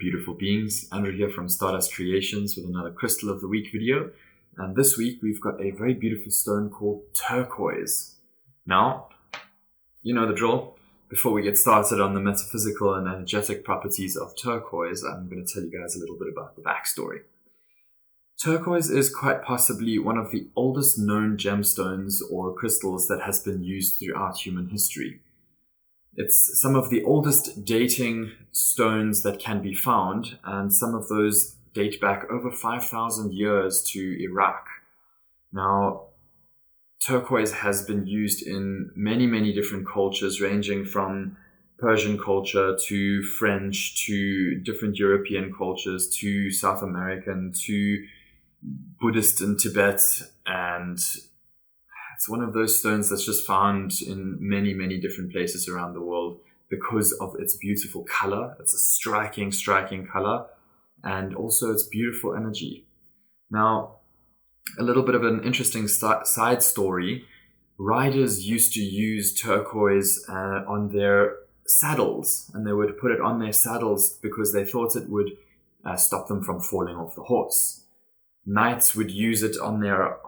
beautiful beings. Andrew here from Stardust Creations with another Crystal of the Week video. And this week we've got a very beautiful stone called turquoise. Now, you know the drill. Before we get started on the metaphysical and energetic properties of turquoise, I'm going to tell you guys a little bit about the backstory. Turquoise is quite possibly one of the oldest known gemstones or crystals that has been used throughout human history. It's some of the oldest dating stones that can be found, and some of those date back over 5,000 years to Iraq. Now, turquoise has been used in many, many different cultures, ranging from Persian culture to French to different European cultures to South American to Buddhist in Tibet, and it's one of those stones that's just found in many, many different places around the world because of its beautiful color. It's a striking, striking color, and also its beautiful energy. Now, a little bit of an interesting side story. Riders used to use turquoise on their saddles, and they would put it on their saddles because they thought it would stop them from falling off the horse. Knights would use it on their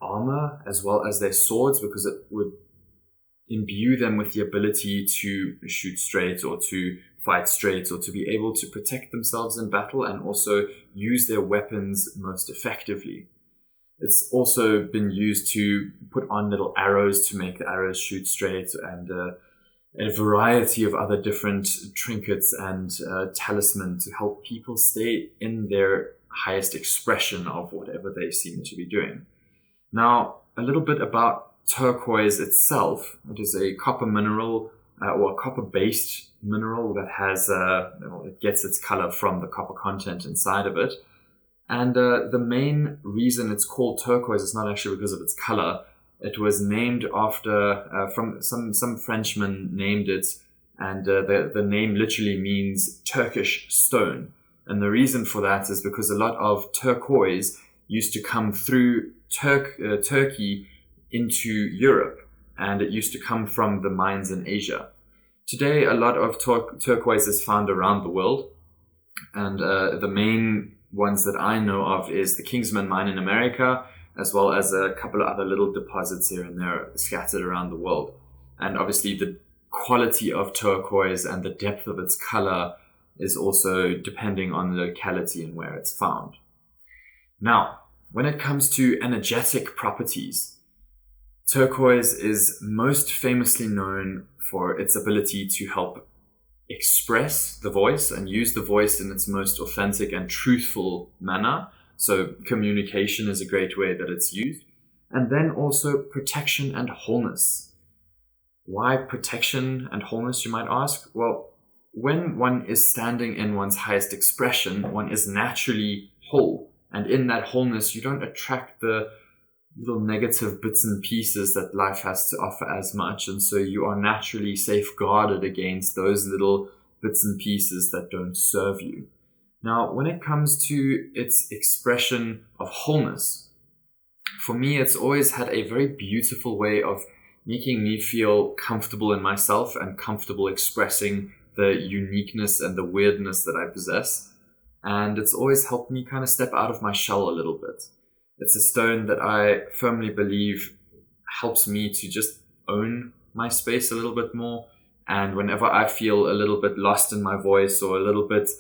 armor as well as their swords because it would imbue them with the ability to shoot straight or to fight straight or to be able to protect themselves in battle and also use their weapons most effectively. It's also been used to put on little arrows to make the arrows shoot straight, and a variety of other different trinkets and talisman to help people stay in their highest expression of whatever they seem to be doing. Now, a little bit about turquoise itself. It is a copper mineral or a copper-based mineral that has, it gets its color from the copper content inside of it. And the main reason it's called turquoise is not actually because of its color. It was named after, from some Frenchman named it, and the name literally means Turkish stone. And the reason for that is because a lot of turquoise used to come through Turkey into Europe, and it used to come from the mines in Asia. Today, a lot of turquoise is found around the world, and the main ones that I know of is the Kingsman mine in America, as well as a couple of other little deposits here and there scattered around the world. And obviously the quality of turquoise and the depth of its color is also depending on the locality and where it's found. Now, when it comes to energetic properties, turquoise is most famously known for its ability to help express the voice and use the voice in its most authentic and truthful manner. So communication is a great way that it's used. And then also protection and wholeness. Why protection and wholeness, you might ask? Well, when one is standing in one's highest expression, one is naturally whole. And in that wholeness, you don't attract the little negative bits and pieces that life has to offer as much. And so you are naturally safeguarded against those little bits and pieces that don't serve you. Now, when it comes to its expression of wholeness, for me, it's always had a very beautiful way of making me feel comfortable in myself and comfortable expressing the uniqueness and the weirdness that I possess. And it's always helped me kind of step out of my shell a little bit. It's a stone that I firmly believe helps me to just own my space a little bit more. And whenever I feel a little bit lost in my voice or a little bit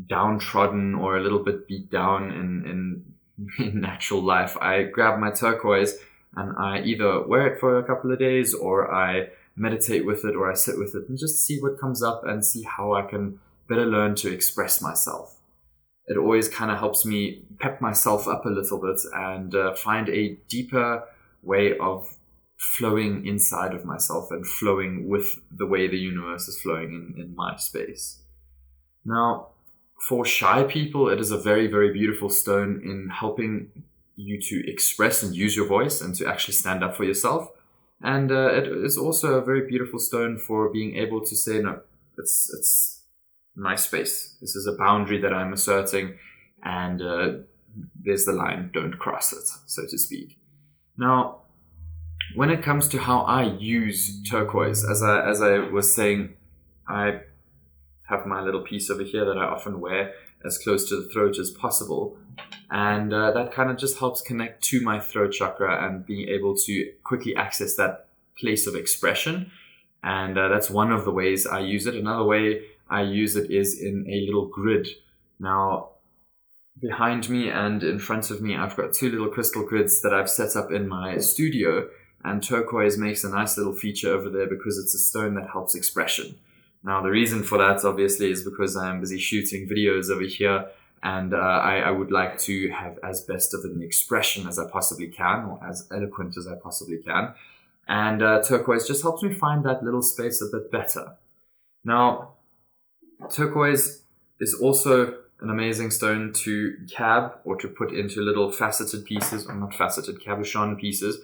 downtrodden or a little bit beat down in natural life, I grab my turquoise and I either wear it for a couple of days or I meditate with it or I sit with it and just see what comes up and see how I can better learn to express myself. It always kind of helps me pep myself up a little bit and find a deeper way of flowing inside of myself and flowing with the way the universe is flowing in my space. Now, for shy people, it is a very, very beautiful stone in helping you to express and use your voice and to actually stand up for yourself. And it is also a very beautiful stone for being able to say, no, it's my space. This is a boundary that I'm asserting, and there's the line, don't cross it, so to speak. Now, when it comes to how I use turquoise, as I was saying, I have my little piece over here that I often wear as close to the throat as possible. And that kind of just helps connect to my throat chakra and being able to quickly access that place of expression. And that's one of the ways I use it. Another way I use it is in a little grid. Now, behind me and in front of me, I've got two little crystal grids that I've set up in my studio. And turquoise makes a nice little feature over there because it's a stone that helps expression. Now, the reason for that, obviously, is because I'm busy shooting videos over here, and I would like to have as best of an expression as I possibly can, or as eloquent as I possibly can. And turquoise just helps me find that little space a bit better. Now, turquoise is also an amazing stone to cab or to put into little faceted pieces, or not faceted, cabochon pieces.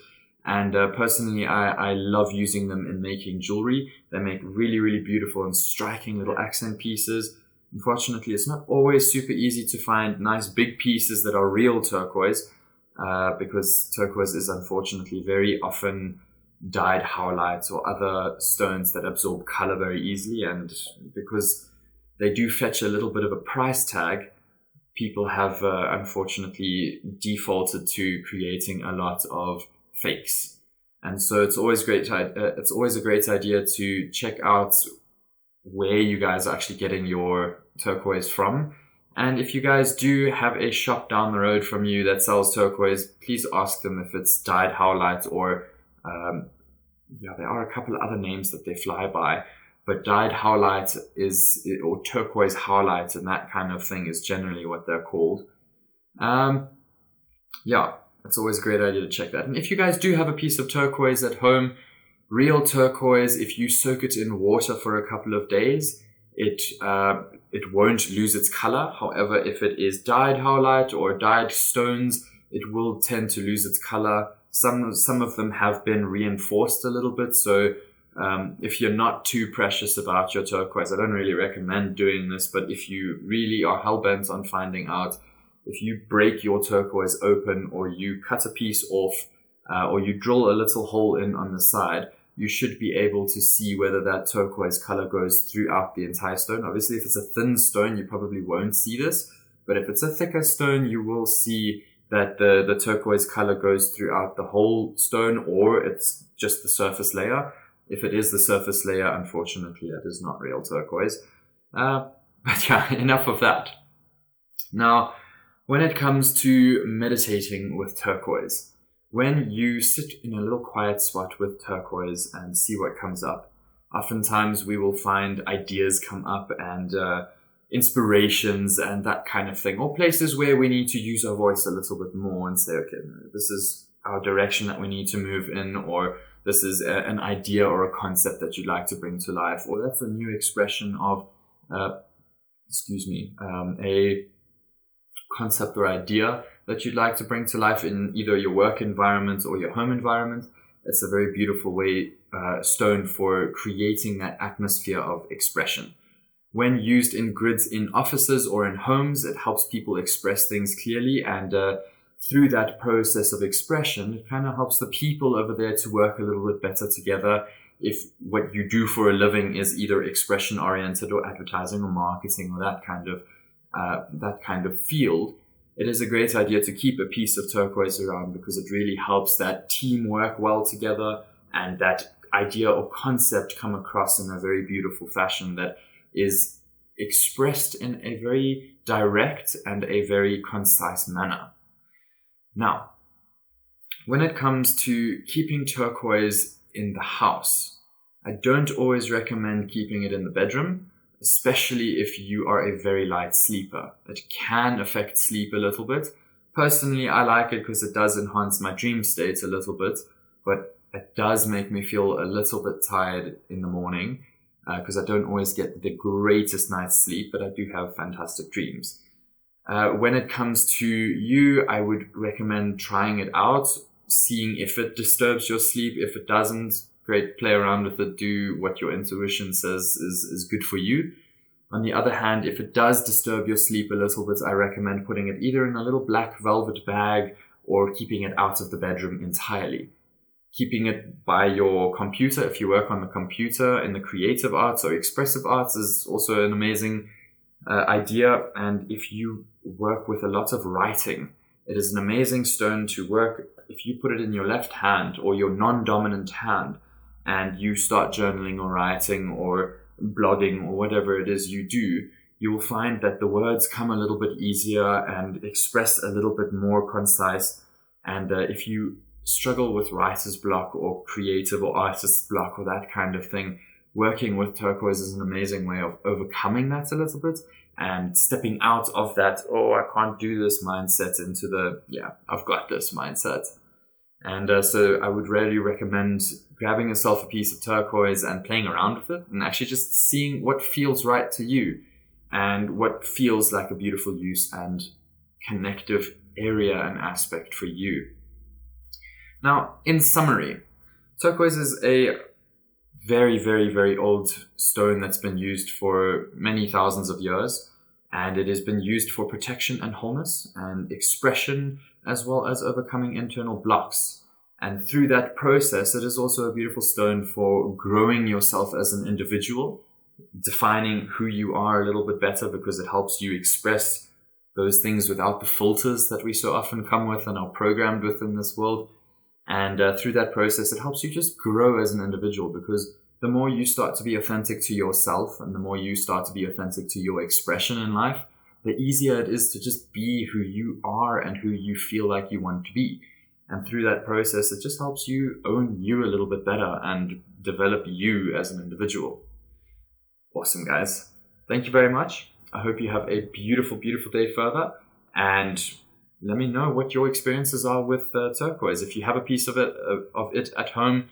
And personally, I love using them in making jewelry. They make really, really beautiful and striking little accent pieces. Unfortunately, it's not always super easy to find nice big pieces that are real turquoise, because turquoise is unfortunately very often dyed howlite or other stones that absorb color very easily. And because they do fetch a little bit of a price tag, people have unfortunately defaulted to creating a lot of fakes. And so it's always a great idea to check out where you guys are actually getting your turquoise from. And if you guys do have a shop down the road from you that sells turquoise, please ask them if it's dyed howlite or there are a couple of other names that they fly by, but dyed howlite or turquoise howlite and that kind of thing is generally what they're called. It's always a great idea to check that. And if you guys do have a piece of turquoise at home, real turquoise, if you soak it in water for a couple of days, it won't lose its color. However, if it is dyed howlite or dyed stones, it will tend to lose its color. Some of them have been reinforced a little bit. So if you're not too precious about your turquoise, I don't really recommend doing this. But if you really are hell-bent on finding out, if you break your turquoise open or you cut a piece off or you drill a little hole in on the side, you should be able to see whether that turquoise color goes throughout the entire stone. Obviously, if it's a thin stone, you probably won't see this. But if it's a thicker stone, you will see that the turquoise color goes throughout the whole stone, or it's just the surface layer. If it is the surface layer, unfortunately, that is not real turquoise. But yeah, enough of that. Now, when it comes to meditating with turquoise, when you sit in a little quiet spot with turquoise and see what comes up, oftentimes we will find ideas come up and inspirations and that kind of thing, or places where we need to use our voice a little bit more and say, okay, this is our direction that we need to move in, or this is an idea or a concept that you'd like to bring to life, or that's a new expression of, a concept or idea that you'd like to bring to life in either your work environment or your home environment. It's a very beautiful stone for creating that atmosphere of expression. When used in grids in offices or in homes, it helps people express things clearly, and through that process of expression, it kind of helps the people over there to work a little bit better together. If what you do for a living is either expression oriented or advertising or marketing or that kind of field, it is a great idea to keep a piece of turquoise around, because it really helps that team work well together and that idea or concept come across in a very beautiful fashion that is expressed in a very direct and a very concise manner. Now, when it comes to keeping turquoise in the house, I don't always recommend keeping it in the bedroom, especially if you are a very light sleeper. It can affect sleep a little bit. Personally, I like it because it does enhance my dream state a little bit, but it does make me feel a little bit tired in the morning because I don't always get the greatest night's sleep, but I do have fantastic dreams. When it comes to you, I would recommend trying it out, seeing if it disturbs your sleep. If it doesn't, great, play around with it, do what your intuition says is good for you. On the other hand, if it does disturb your sleep a little bit, I recommend putting it either in a little black velvet bag or keeping it out of the bedroom entirely. keeping it by your computer. If you work on the computer in the creative arts or expressive arts is also an amazing idea. And if you work with a lot of writing, it is an amazing stone to work. If you put it in your left hand or your non-dominant hand and you start journaling or writing or blogging or whatever it is you do, you will find that the words come a little bit easier and express a little bit more concise. And if you struggle with writer's block or creative or artist's block or that kind of thing, working with turquoise is an amazing way of overcoming that a little bit and stepping out of that, oh, I can't do this mindset into the, yeah, I've got this mindset. And so I would really recommend grabbing yourself a piece of turquoise and playing around with it and actually just seeing what feels right to you and what feels like a beautiful use and connective area and aspect for you. Now, in summary, turquoise is a very, very, very old stone that's been used for many thousands of years, and it has been used for protection and wholeness and expression, as well as overcoming internal blocks. And through that process, it is also a beautiful stone for growing yourself as an individual, defining who you are a little bit better, because it helps you express those things without the filters that we so often come with and are programmed with in this world. And through that process, it helps you just grow as an individual, because the more you start to be authentic to yourself and the more you start to be authentic to your expression in life, the easier it is to just be who you are and who you feel like you want to be. And through that process, it just helps you own you a little bit better and develop you as an individual. Awesome, guys. Thank you very much. I hope you have a beautiful, beautiful day further. And let me know what your experiences are with turquoise. If you have a piece of it at home,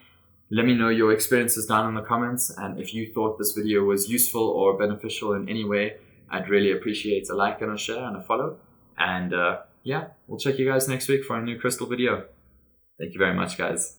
let me know your experiences down in the comments. And if you thought this video was useful or beneficial in any way, I'd really appreciate a like and a share and a follow. And yeah, we'll check you guys next week for a new crystal video. Thank you very much, guys.